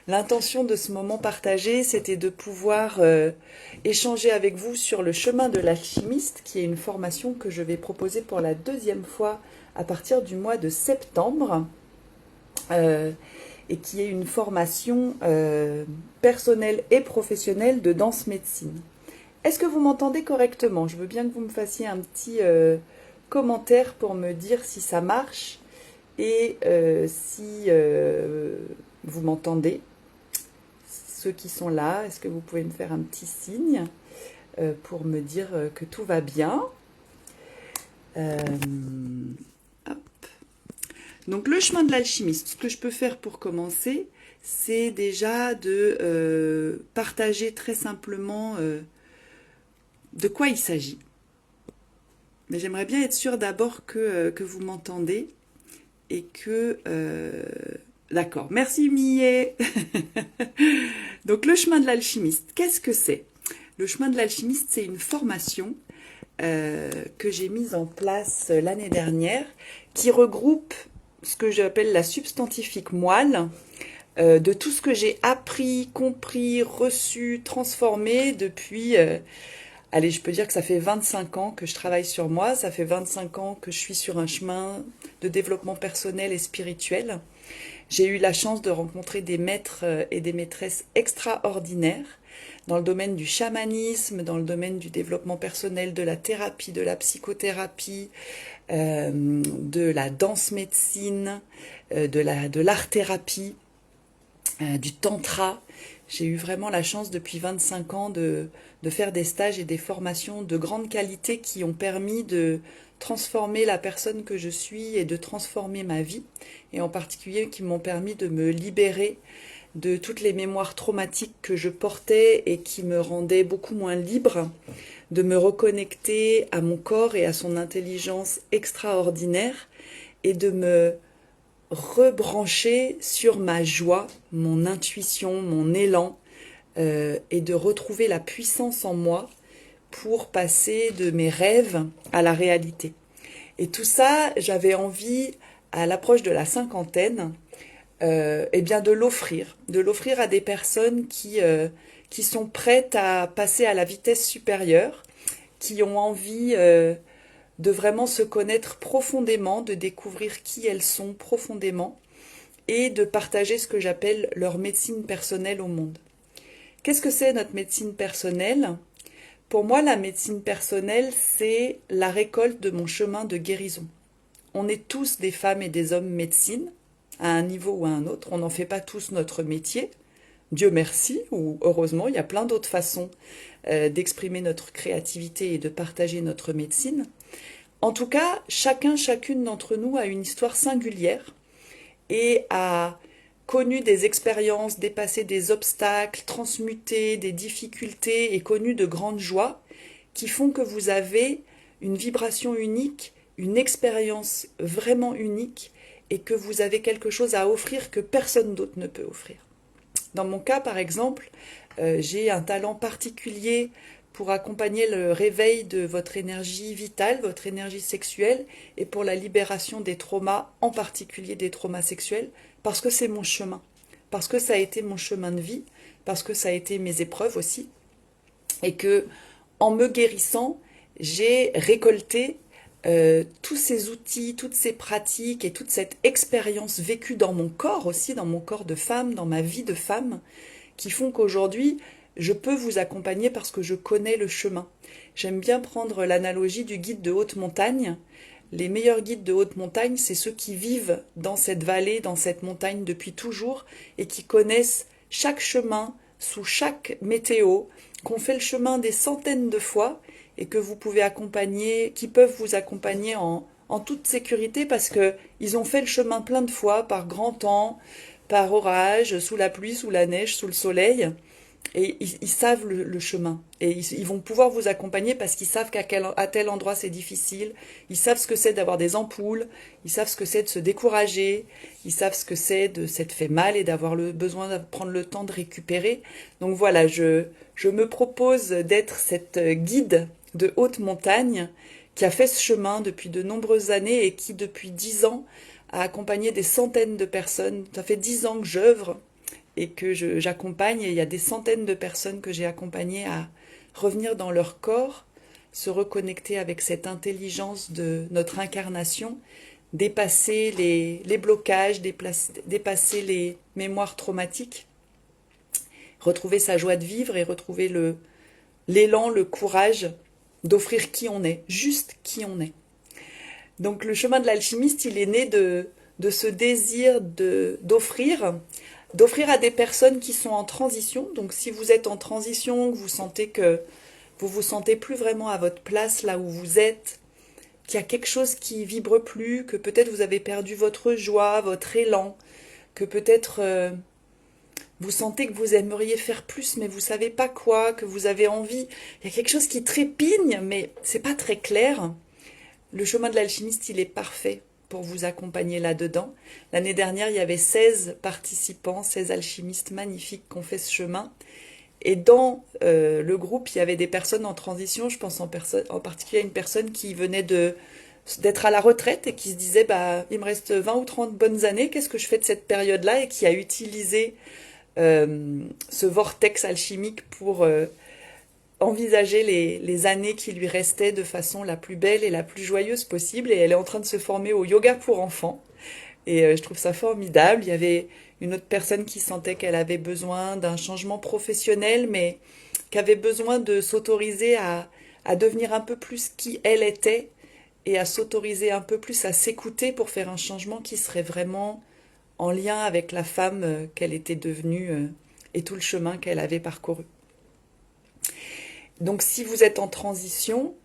L'intention de ce moment partagé, c'était de pouvoir échanger avec vous sur le chemin de l'alchimiste, qui est une formation que je vais proposer pour la deuxième fois à partir du mois de septembre, et qui est une formation personnelle et professionnelle de danse médecine. Est-ce que vous m'entendez correctement? Je veux bien que vous me fassiez un petit commentaire pour me dire si ça marche et si vous m'entendez. Ceux qui sont là, est-ce que vous pouvez me faire un petit signe pour me dire que tout va bien? Hop. Donc le chemin de l'alchimiste, ce que je peux faire pour commencer, c'est déjà de partager très simplement de quoi il s'agit. Mais j'aimerais bien être sûre d'abord que vous m'entendez et que... D'accord, merci Millet. Donc le chemin de l'alchimiste, qu'est-ce que c'est? Le chemin de l'alchimiste, c'est une formation que j'ai mise en place l'année dernière qui regroupe ce que j'appelle la substantifique moelle de tout ce que j'ai appris, compris, reçu, transformé depuis... allez, je peux dire que ça fait 25 ans que je travaille sur moi, ça fait 25 ans que je suis sur un chemin de développement personnel et spirituel. J'ai eu la chance de rencontrer des maîtres et des maîtresses extraordinaires dans le domaine du chamanisme, dans le domaine du développement personnel, de la thérapie, de la psychothérapie, de la danse médecine, de l'art-thérapie, du tantra. J'ai eu vraiment la chance depuis 25 ans de faire des stages et des formations de grande qualité qui ont permis de transformer la personne que je suis et de transformer ma vie, et en particulier qui m'ont permis de me libérer de toutes les mémoires traumatiques que je portais et qui me rendaient beaucoup moins libre, de me reconnecter à mon corps et à son intelligence extraordinaire et de me rebrancher sur ma joie, mon intuition, mon élan, et de retrouver la puissance en moi pour passer de mes rêves à la réalité. Et tout ça, j'avais envie, à l'approche de la cinquantaine, eh bien de l'offrir à des personnes qui sont prêtes à passer à la vitesse supérieure, qui ont envie de vraiment se connaître profondément, de découvrir qui elles sont profondément et de partager ce que j'appelle leur médecine personnelle au monde. Qu'est-ce que c'est notre médecine personnelle? Pour moi, la médecine personnelle, c'est la récolte de mon chemin de guérison. On est tous des femmes et des hommes médecine, à un niveau ou à un autre. On n'en fait pas tous notre métier. Dieu merci, ou heureusement, il y a plein d'autres façons d'exprimer notre créativité et de partager notre médecine. En tout cas, chacune d'entre nous a une histoire singulière et a connu des expériences, dépassé des obstacles, transmuté des difficultés et connu de grandes joies qui font que vous avez une vibration unique, une expérience vraiment unique et que vous avez quelque chose à offrir que personne d'autre ne peut offrir. Dans mon cas, par exemple, j'ai un talent particulier pour accompagner le réveil de votre énergie vitale, votre énergie sexuelle, et pour la libération des traumas, en particulier des traumas sexuels, parce que c'est mon chemin, parce que ça a été mon chemin de vie, parce que ça a été mes épreuves aussi, et que, en me guérissant, j'ai récolté tous ces outils, toutes ces pratiques et toute cette expérience vécue dans mon corps aussi, dans mon corps de femme, dans ma vie de femme, qui font qu'aujourd'hui, je peux vous accompagner parce que je connais le chemin. J'aime bien prendre l'analogie du guide de haute montagne. Les meilleurs guides de haute montagne, c'est ceux qui vivent dans cette vallée, dans cette montagne depuis toujours et qui connaissent chaque chemin, sous chaque météo, qu'on fait le chemin des centaines de fois et que vous pouvez accompagner, qui peuvent vous accompagner en toute sécurité parce qu'ils ont fait le chemin plein de fois par grand temps, par orage, sous la pluie, sous la neige, sous le soleil. Et ils savent le chemin. Et ils vont pouvoir vous accompagner parce qu'ils savent qu'à tel endroit c'est difficile. Ils savent ce que c'est d'avoir des ampoules. Ils savent ce que c'est de se décourager. Ils savent ce que c'est de s'être fait mal et d'avoir le besoin de prendre le temps de récupérer. Donc voilà, je me propose d'être cette guide de haute montagne qui a fait ce chemin depuis de nombreuses années et qui depuis 10 ans a accompagné des centaines de personnes. Ça fait 10 ans que j'œuvre et que j'accompagne. Et il y a des centaines de personnes que j'ai accompagnées à revenir dans leur corps, se reconnecter avec cette intelligence de notre incarnation, dépasser les blocages, dépasser les mémoires traumatiques, retrouver sa joie de vivre et retrouver l'élan, le courage d'offrir qui on est, juste qui on est. Donc le chemin de l'alchimiste, il est né de ce désir d'offrir à des personnes qui sont en transition. Donc si vous êtes en transition, que vous sentez que vous sentez plus vraiment à votre place là où vous êtes, qu'il y a quelque chose qui vibre plus, que peut-être vous avez perdu votre joie, votre élan, que peut-être vous sentez que vous aimeriez faire plus mais vous savez pas quoi, que vous avez envie, il y a quelque chose qui trépigne mais c'est pas très clair. Le chemin de l'alchimiste, il est parfait pour vous accompagner là-dedans. L'année dernière, il y avait 16 participants, 16 alchimistes magnifiques qui ont fait ce chemin. Et dans le groupe, il y avait des personnes en transition. Je pense en particulier à une personne qui venait d'être à la retraite et qui se disait il me reste 20 ou 30 bonnes années, qu'est-ce que je fais de cette période-là? Et qui a utilisé ce vortex alchimique pour envisager les années qui lui restaient de façon la plus belle et la plus joyeuse possible. Et elle est en train de se former au yoga pour enfants. Et je trouve ça formidable. Il y avait une autre personne qui sentait qu'elle avait besoin d'un changement professionnel, mais qui avait besoin de s'autoriser à devenir un peu plus qui elle était et à s'autoriser un peu plus à s'écouter pour faire un changement qui serait vraiment en lien avec la femme qu'elle était devenue et tout le chemin qu'elle avait parcouru. Donc si vous êtes en transition,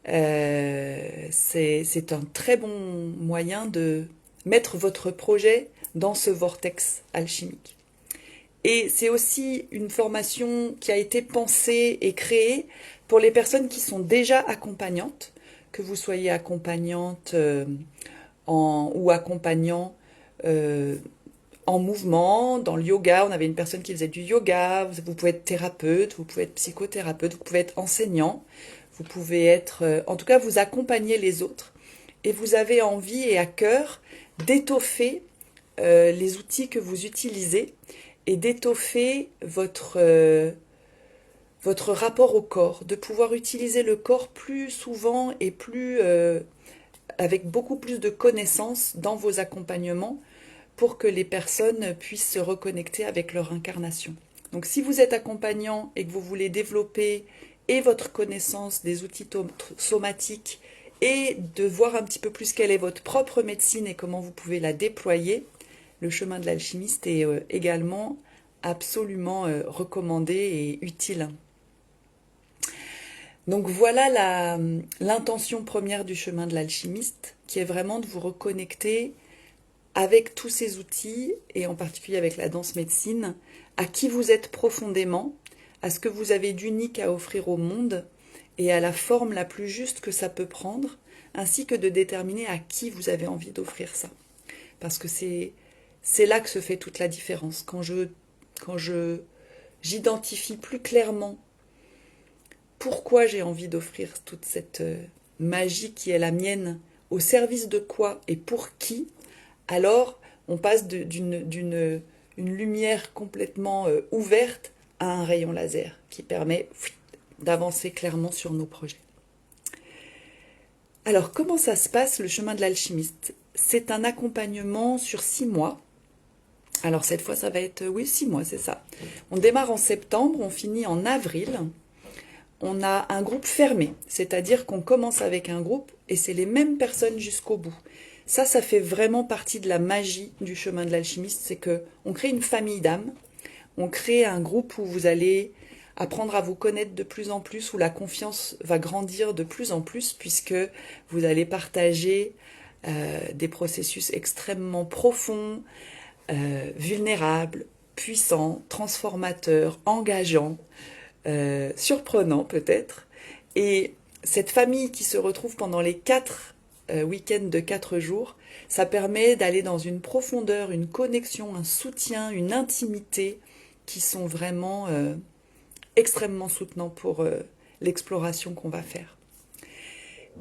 c'est un très bon moyen de mettre votre projet dans ce vortex alchimique. Et c'est aussi une formation qui a été pensée et créée pour les personnes qui sont déjà accompagnantes, que vous soyez accompagnante ou accompagnant en mouvement, dans le yoga. On avait une personne qui faisait du yoga, vous pouvez être thérapeute, vous pouvez être psychothérapeute, vous pouvez être enseignant, vous pouvez être... en tout cas, vous accompagnez les autres et vous avez envie et à cœur d'étoffer les outils que vous utilisez et d'étoffer votre rapport au corps, de pouvoir utiliser le corps plus souvent et avec beaucoup plus de connaissances dans vos accompagnements pour que les personnes puissent se reconnecter avec leur incarnation. Donc si vous êtes accompagnant et que vous voulez développer et votre connaissance des outils somatiques et de voir un petit peu plus quelle est votre propre médecine et comment vous pouvez la déployer, le chemin de l'alchimiste est également absolument recommandé et utile. Donc voilà l'intention première du chemin de l'alchimiste, qui est vraiment de vous reconnecter avec tous ces outils, et en particulier avec la danse médecine, à qui vous êtes profondément, à ce que vous avez d'unique à offrir au monde, et à la forme la plus juste que ça peut prendre, ainsi que de déterminer à qui vous avez envie d'offrir ça. Parce que c'est là que se fait toute la différence. Quand j'identifie plus clairement pourquoi j'ai envie d'offrir toute cette magie qui est la mienne, au service de quoi et pour qui, alors on passe d'une lumière complètement ouverte à un rayon laser qui permet d'avancer clairement sur nos projets. Alors comment ça se passe le chemin de l'alchimiste? C'est un accompagnement sur 6 mois. Alors cette fois ça va être, 6 mois, c'est ça. On démarre en septembre, on finit en avril. On a un groupe fermé, c'est-à-dire qu'on commence avec un groupe et c'est les mêmes personnes jusqu'au bout. Ça fait vraiment partie de la magie du chemin de l'alchimiste, c'est qu'on crée une famille d'âmes, on crée un groupe où vous allez apprendre à vous connaître de plus en plus, où la confiance va grandir de plus en plus, puisque vous allez partager des processus extrêmement profonds, vulnérables, puissants, transformateurs, engageants, surprenants peut-être. Et cette famille qui se retrouve pendant les 4 week-end de 4 jours, ça permet d'aller dans une profondeur, une connexion, un soutien, une intimité qui sont vraiment extrêmement soutenants pour l'exploration qu'on va faire.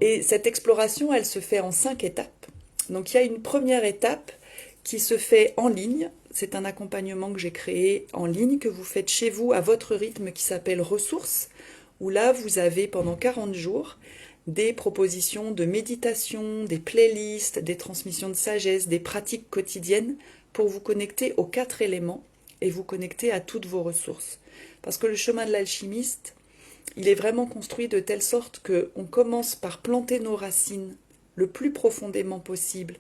Et cette exploration, elle se fait en 5 étapes. Donc il y a une première étape qui se fait en ligne, c'est un accompagnement que j'ai créé en ligne, que vous faites chez vous à votre rythme, qui s'appelle Ressources, où là, vous avez pendant 40 jours des propositions de méditation, des playlists, des transmissions de sagesse, des pratiques quotidiennes pour vous connecter aux 4 éléments et vous connecter à toutes vos ressources. Parce que le chemin de l'alchimiste, il est vraiment construit de telle sorte qu'on commence par planter nos racines le plus profondément possible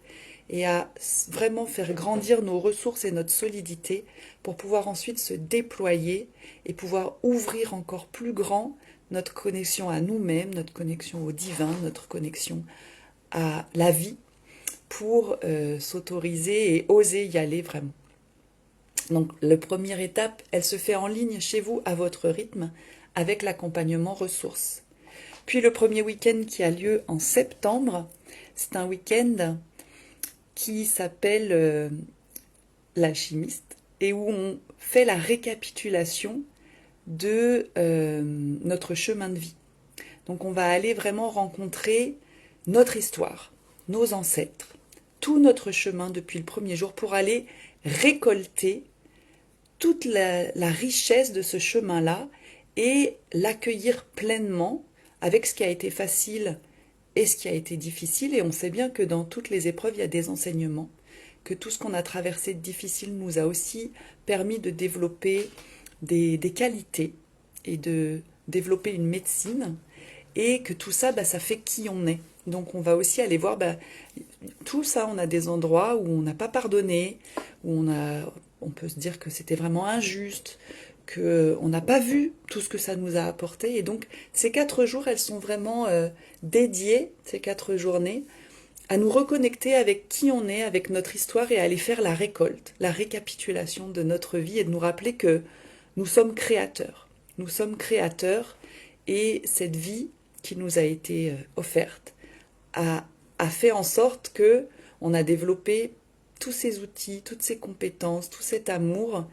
et à vraiment faire grandir nos ressources et notre solidité pour pouvoir ensuite se déployer et pouvoir ouvrir encore plus grand notre connexion à nous-mêmes, notre connexion au divin, notre connexion à la vie pour s'autoriser et oser y aller vraiment. Donc la première étape, elle se fait en ligne chez vous à votre rythme avec l'accompagnement ressources. Puis le premier week-end qui a lieu en septembre, c'est un week-end qui s'appelle l'alchimiste et où on fait la récapitulation de notre chemin de vie. Donc on va aller vraiment rencontrer notre histoire, nos ancêtres, tout notre chemin depuis le premier jour pour aller récolter toute la richesse de ce chemin-là et l'accueillir pleinement avec ce qui a été facile et ce qui a été difficile. Et on sait bien que dans toutes les épreuves, il y a des enseignements, que tout ce qu'on a traversé de difficile nous a aussi permis de développer des qualités et de développer une médecine, et que tout ça, ça fait qui on est. Donc on va aussi aller voir, tout ça, on a des endroits où on n'a pas pardonné, où on peut se dire que c'était vraiment injuste, qu'on n'a pas vu tout ce que ça nous a apporté. Et donc ces 4 jours, elles sont vraiment dédiées, ces 4 journées, à nous reconnecter avec qui on est, avec notre histoire, et à aller faire la récolte, la récapitulation de notre vie, et de nous rappeler que nous sommes créateurs. Nous sommes créateurs, et cette vie qui nous a été offerte a fait en sorte que on a développé tous ces outils, toutes ces compétences, tout cet amour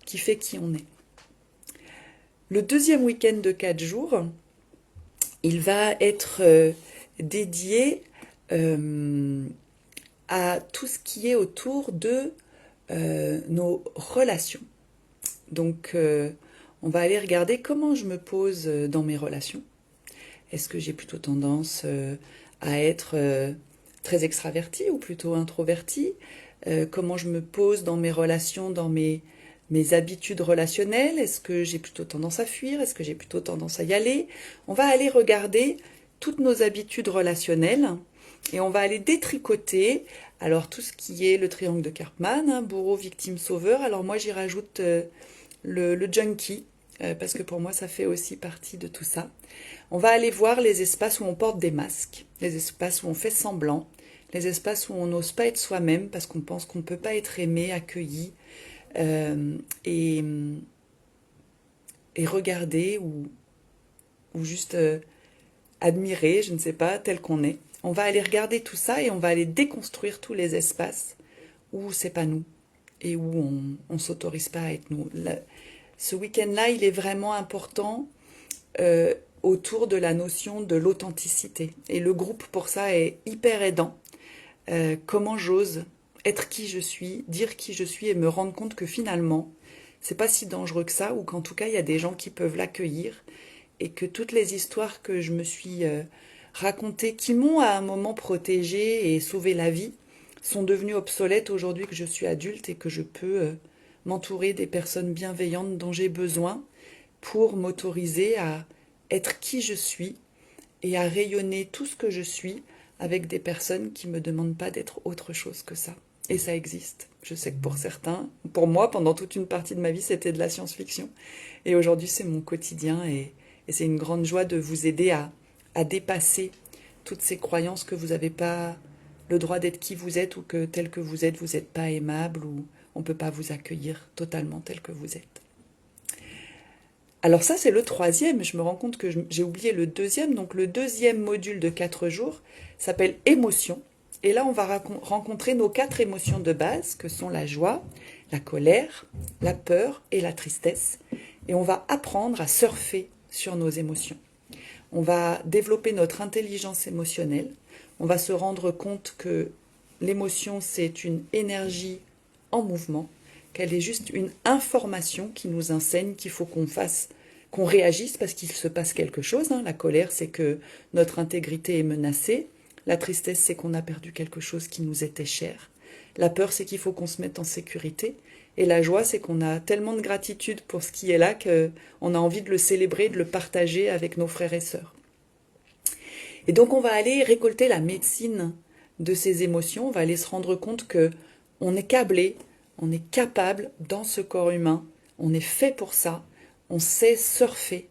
qui fait qui on est. Le deuxième week-end de 4 jours, il va être dédié à tout ce qui est autour de nos relations. Donc, on va aller regarder comment je me pose dans mes relations. Est-ce que j'ai plutôt tendance à être très extravertie ou plutôt introvertie? Comment je me pose dans mes relations, dans mes habitudes relationnelles? Est-ce que j'ai plutôt tendance à fuir? Est-ce que j'ai plutôt tendance à y aller? On va aller regarder toutes nos habitudes relationnelles et on va aller détricoter. Alors tout ce qui est le triangle de Karpman, bourreau, victime, sauveur. Alors moi j'y rajoute le junkie, parce que pour moi ça fait aussi partie de tout ça. On va aller voir les espaces où on porte des masques, les espaces où on fait semblant, les espaces où on n'ose pas être soi-même parce qu'on pense qu'on ne peut pas être aimé, accueilli, et regarder ou juste admirer, je ne sais pas, tel qu'on est. On va aller regarder tout ça et on va aller déconstruire tous les espaces où c'est pas nous et où on ne s'autorise pas à être nous. Ce week-end-là, il est vraiment important autour de la notion de l'authenticité. Et le groupe, pour ça, est hyper aidant. Comment j'ose être qui je suis, dire qui je suis et me rendre compte que finalement, c'est pas si dangereux que ça, ou qu'en tout cas, il y a des gens qui peuvent l'accueillir, et que toutes les histoires que je me suis racontées, qui m'ont à un moment protégée et sauvé la vie, sont devenues obsolètes aujourd'hui que je suis adulte et que je peux m'entourer des personnes bienveillantes dont j'ai besoin pour m'autoriser à être qui je suis et à rayonner tout ce que je suis avec des personnes qui ne me demandent pas d'être autre chose que ça. Et ça existe. Je sais que pour certains, pour moi, pendant toute une partie de ma vie, c'était de la science-fiction. Et aujourd'hui, c'est mon quotidien et c'est une grande joie de vous aider à dépasser toutes ces croyances que vous n'avez pas le droit d'être qui vous êtes, ou que tel que vous n'êtes pas aimable, ou on ne peut pas vous accueillir totalement tel que vous êtes. Alors ça, c'est le 3e. Je me rends compte que j'ai oublié le 2e. Donc le 2e module de 4 jours s'appelle émotions. Et là, on va rencontrer nos 4 émotions de base, que sont la joie, la colère, la peur et la tristesse. Et on va apprendre à surfer sur nos émotions. On va développer notre intelligence émotionnelle. On va se rendre compte que l'émotion, c'est une énergie en mouvement, qu'elle est juste une information qui nous enseigne qu'il faut qu'on fasse, qu'on réagisse parce qu'il se passe quelque chose. La colère, c'est que notre intégrité est menacée. La tristesse, c'est qu'on a perdu quelque chose qui nous était cher. La peur, c'est qu'il faut qu'on se mette en sécurité. Et la joie, c'est qu'on a tellement de gratitude pour ce qui est là qu'on a envie de le célébrer, de le partager avec nos frères et sœurs. Et donc on va aller récolter la médecine de ces émotions, on va aller se rendre compte que on est câblé, on est capable dans ce corps humain, on est fait pour ça, on sait surfer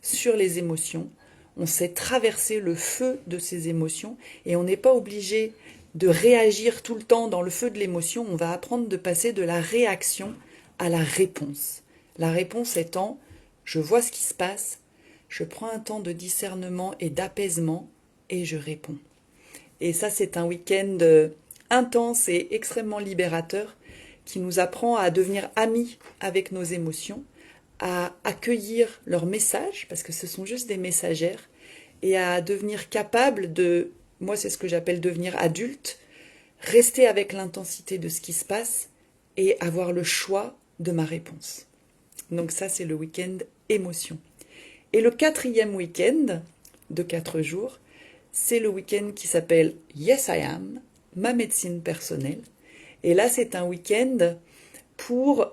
sur les émotions, on sait traverser le feu de ces émotions et on n'est pas obligé de réagir tout le temps dans le feu de l'émotion, on va apprendre de passer de la réaction à la réponse. La réponse étant, je vois ce qui se passe, je prends un temps de discernement et d'apaisement et je réponds. Et ça, c'est un week-end intense et extrêmement libérateur qui nous apprend à devenir amis avec nos émotions, à accueillir leurs messages, parce que ce sont juste des messagères, et à devenir capable de, moi c'est ce que j'appelle devenir adulte, rester avec l'intensité de ce qui se passe et avoir le choix de ma réponse. Donc ça, c'est le week-end émotion. Et le 4e week-end de 4 jours, c'est le week-end qui s'appelle Yes I Am, ma médecine personnelle. Et là, c'est un week-end pour,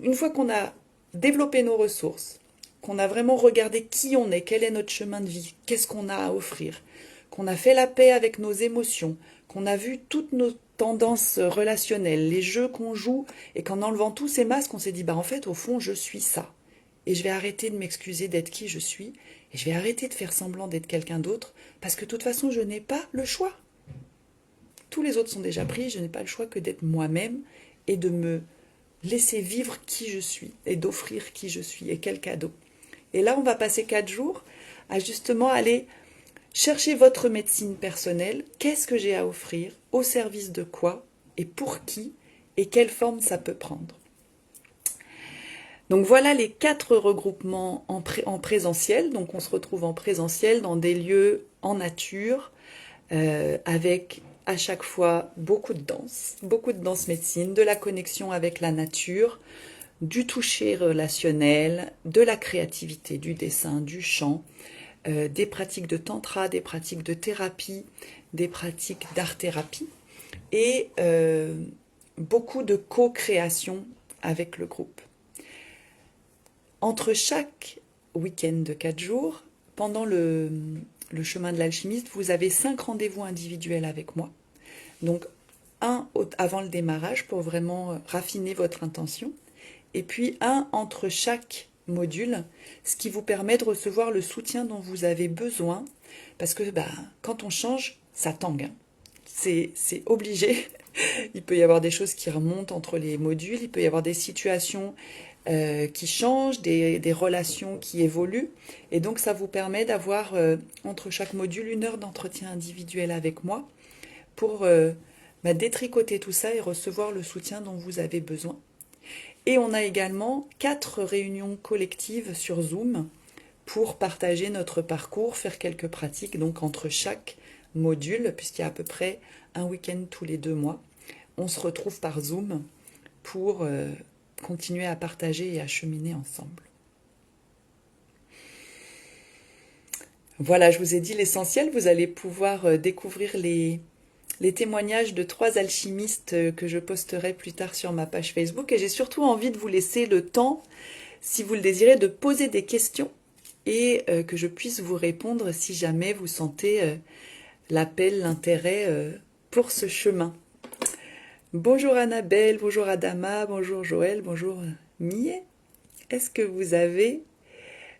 une fois qu'on a développé nos ressources, qu'on a vraiment regardé qui on est, quel est notre chemin de vie, qu'est-ce qu'on a à offrir, qu'on a fait la paix avec nos émotions, qu'on a vu toutes nos tendances relationnelles, les jeux qu'on joue, et qu'en enlevant tous ces masques, on s'est dit, en fait, au fond, je suis ça. Et je vais arrêter de m'excuser d'être qui je suis, et je vais arrêter de faire semblant d'être quelqu'un d'autre, parce que de toute façon, je n'ai pas le choix. Tous les autres sont déjà pris, je n'ai pas le choix que d'être moi-même, et de me laisser vivre qui je suis, et d'offrir qui je suis, et quel cadeau. Et là, on va passer 4 jours à justement aller chercher votre médecine personnelle, qu'est-ce que j'ai à offrir, au service de quoi, et pour qui, et quelle forme ça peut prendre. Donc voilà les 4 regroupements en présentiel. Donc on se retrouve en présentiel dans des lieux en nature, avec à chaque fois beaucoup de danse médecine, de la connexion avec la nature, du toucher relationnel, de la créativité, du dessin, du chant, des pratiques de tantra, des pratiques de thérapie, des pratiques d'art-thérapie et beaucoup de co-création avec le groupe. Entre chaque week-end de 4 jours, pendant le chemin de l'alchimiste, vous avez 5 rendez-vous individuels avec moi. Donc, un avant le démarrage pour vraiment raffiner votre intention, et puis un entre chaque module, ce qui vous permet de recevoir le soutien dont vous avez besoin, parce que quand on change, ça tangue. C'est obligé. Il peut y avoir des choses qui remontent entre les modules, il peut y avoir des situations qui changent, des relations qui évoluent. Et donc ça vous permet d'avoir entre chaque module 1 heure d'entretien individuel avec moi pour détricoter tout ça et recevoir le soutien dont vous avez besoin. Et on a également 4 réunions collectives sur Zoom pour partager notre parcours, faire quelques pratiques donc entre chaque module, puisqu'il y a à peu près un week-end tous les 2 mois. On se retrouve par Zoom pour continuer à partager et à cheminer ensemble. Voilà, je vous ai dit l'essentiel. Vous allez pouvoir découvrir les témoignages de 3 alchimistes que je posterai plus tard sur ma page Facebook. Et j'ai surtout envie de vous laisser le temps, si vous le désirez, de poser des questions et que je puisse vous répondre si jamais vous sentez l'appel, l'intérêt pour ce chemin. Bonjour Annabelle, bonjour Adama, bonjour Joël, bonjour Millet. Est-ce que vous avez,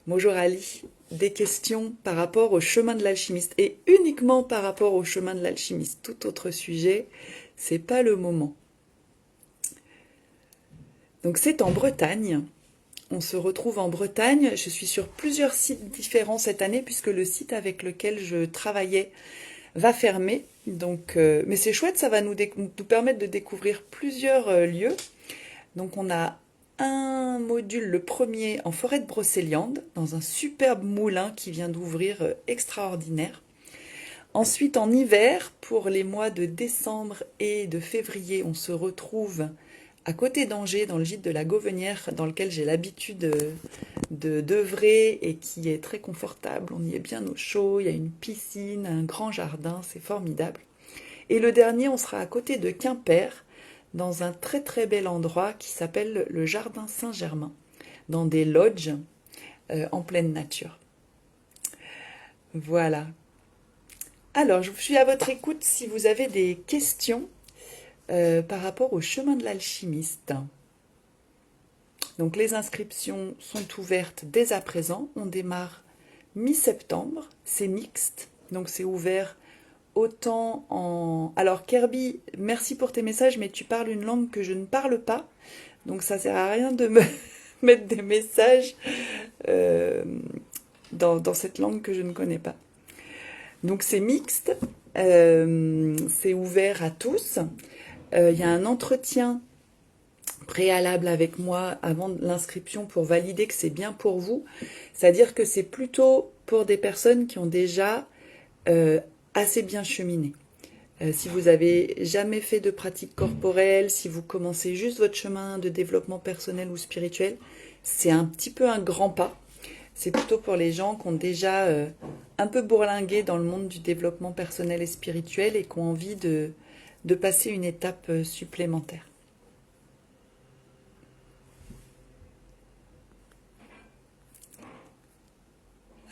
bonjour Ali, des questions par rapport au chemin de l'alchimiste et uniquement par rapport au chemin de l'alchimiste? Tout autre sujet, c'est pas le moment. Donc c'est en Bretagne. On se retrouve en Bretagne. Je suis sur plusieurs sites différents cette année puisque le site avec lequel je travaillais va fermer. Donc, mais c'est chouette, ça va nous permettre de découvrir plusieurs lieux. Donc on a un module, le premier, en forêt de Brocéliande, dans un superbe moulin qui vient d'ouvrir, extraordinaire. Ensuite, en hiver, pour les mois de décembre et de février, on se retrouve à côté d'Angers, dans le gîte de la Gauvenière, dans lequel j'ai l'habitude d'œuvrer et qui est très confortable. On y est bien au chaud, il y a une piscine, un grand jardin, c'est formidable. Et le dernier, on sera à côté de Quimper, dans un très très bel endroit qui s'appelle le Jardin Saint-Germain, dans des lodges en pleine nature. Voilà. Alors, je suis à votre écoute si vous avez des questions par rapport au chemin de l'alchimiste. Donc les inscriptions sont ouvertes dès à présent. On démarre mi-septembre. C'est mixte, donc c'est ouvert autant en... Alors Kirby, merci pour tes messages, mais tu parles une langue que je ne parle pas. Donc ça sert à rien de me mettre des messages dans cette langue que je ne connais pas. Donc c'est mixte, c'est ouvert à tous. Il y a un entretien préalable avec moi avant l'inscription pour valider que c'est bien pour vous. C'est-à-dire que c'est plutôt pour des personnes qui ont déjà assez bien cheminé. Si vous avez jamais fait de pratique corporelle, si vous commencez juste votre chemin de développement personnel ou spirituel, c'est un petit peu un grand pas. C'est plutôt pour les gens qui ont déjà un peu bourlingué dans le monde du développement personnel et spirituel et qui ont envie de passer une étape supplémentaire.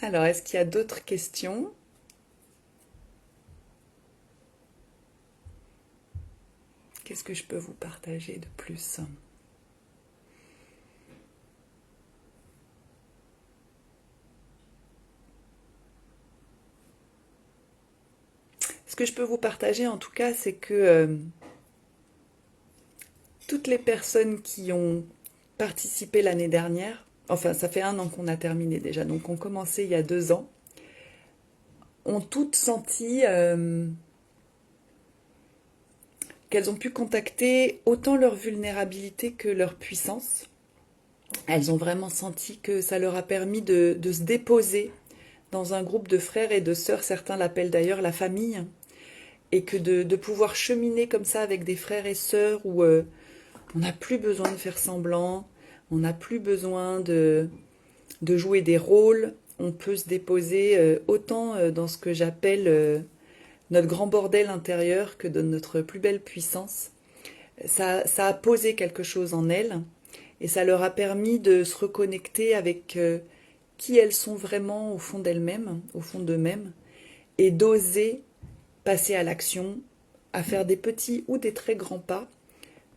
Alors, est-ce qu'il y a d'autres questions ? Qu'est-ce que je peux vous partager de plus ? Ce que je peux vous partager en tout cas, c'est que toutes les personnes qui ont participé l'année dernière, enfin ça fait 1 an qu'on a terminé déjà, donc on commençait il y a 2 ans, ont toutes senti qu'elles ont pu contacter autant leur vulnérabilité que leur puissance. Elles ont vraiment senti que ça leur a permis de se déposer dans un groupe de frères et de sœurs, certains l'appellent d'ailleurs la famille, et que de pouvoir cheminer comme ça avec des frères et sœurs où on n'a plus besoin de faire semblant, on n'a plus besoin de jouer des rôles, on peut se déposer autant dans ce que j'appelle notre grand bordel intérieur que de notre plus belle puissance. Ça a posé quelque chose en elles et ça leur a permis de se reconnecter avec qui elles sont vraiment au fond d'elles-mêmes, au fond d'eux-mêmes, et d'oser passer à l'action, à faire des petits ou des très grands pas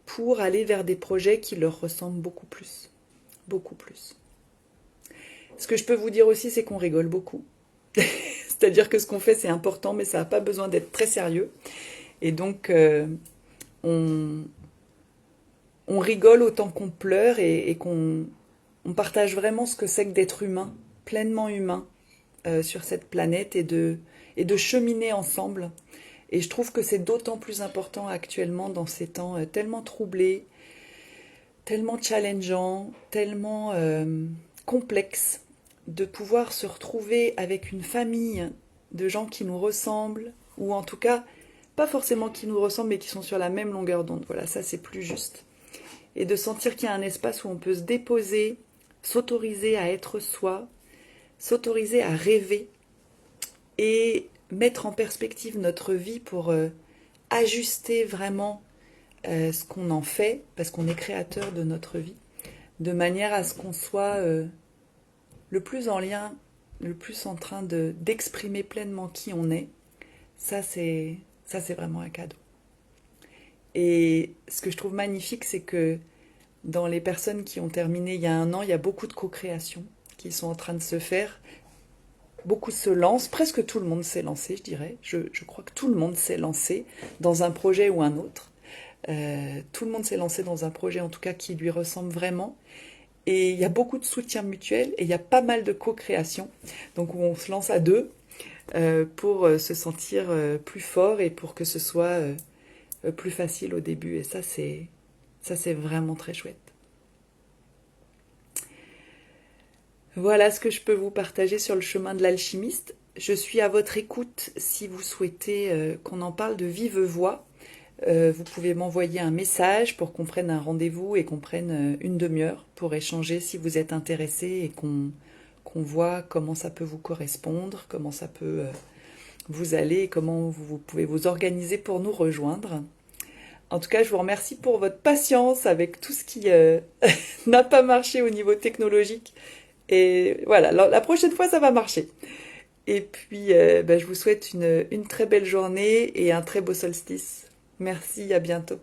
pour aller vers des projets qui leur ressemblent beaucoup plus. Beaucoup plus. Ce que je peux vous dire aussi, c'est qu'on rigole beaucoup. C'est-à-dire que ce qu'on fait, c'est important, mais ça n'a pas besoin d'être très sérieux. Et donc, on rigole autant qu'on pleure et qu'on partage vraiment ce que c'est que d'être humain, pleinement humain, sur cette planète et de cheminer ensemble. Et je trouve que c'est d'autant plus important actuellement dans ces temps tellement troublés, tellement challengeants, tellement complexes, de pouvoir se retrouver avec une famille de gens qui nous ressemblent, ou en tout cas, pas forcément qui nous ressemblent, mais qui sont sur la même longueur d'onde. Voilà, ça c'est plus juste. Et de sentir qu'il y a un espace où on peut se déposer, s'autoriser à être soi, s'autoriser à rêver, et mettre en perspective notre vie pour ajuster vraiment ce qu'on en fait, parce qu'on est créateur de notre vie, de manière à ce qu'on soit le plus en lien, le plus en train d'exprimer pleinement qui on est. Ça c'est vraiment un cadeau. Et ce que je trouve magnifique, c'est que dans les personnes qui ont terminé il y a 1 an, il y a beaucoup de co-créations qui sont en train de se faire. Beaucoup se lancent, presque tout le monde s'est lancé, je dirais. Je crois que tout le monde s'est lancé dans un projet ou un autre. Tout le monde s'est lancé dans un projet, en tout cas, qui lui ressemble vraiment. Et il y a beaucoup de soutien mutuel et il y a pas mal de co-création. Donc on se lance à 2 pour se sentir plus fort et pour que ce soit plus facile au début. Et ça, c'est vraiment très chouette. Voilà ce que je peux vous partager sur le chemin de l'alchimiste. Je suis à votre écoute si vous souhaitez qu'on en parle de vive voix. Vous pouvez m'envoyer un message pour qu'on prenne un rendez-vous et qu'on prenne une demi-heure pour échanger si vous êtes intéressé et qu'on voit comment ça peut vous correspondre, comment ça peut vous aller et comment vous pouvez vous organiser pour nous rejoindre. En tout cas, je vous remercie pour votre patience avec tout ce qui n'a pas marché au niveau technologique. Et voilà, la prochaine fois, ça va marcher. Et puis, je vous souhaite une très belle journée et un très beau solstice. Merci, à bientôt.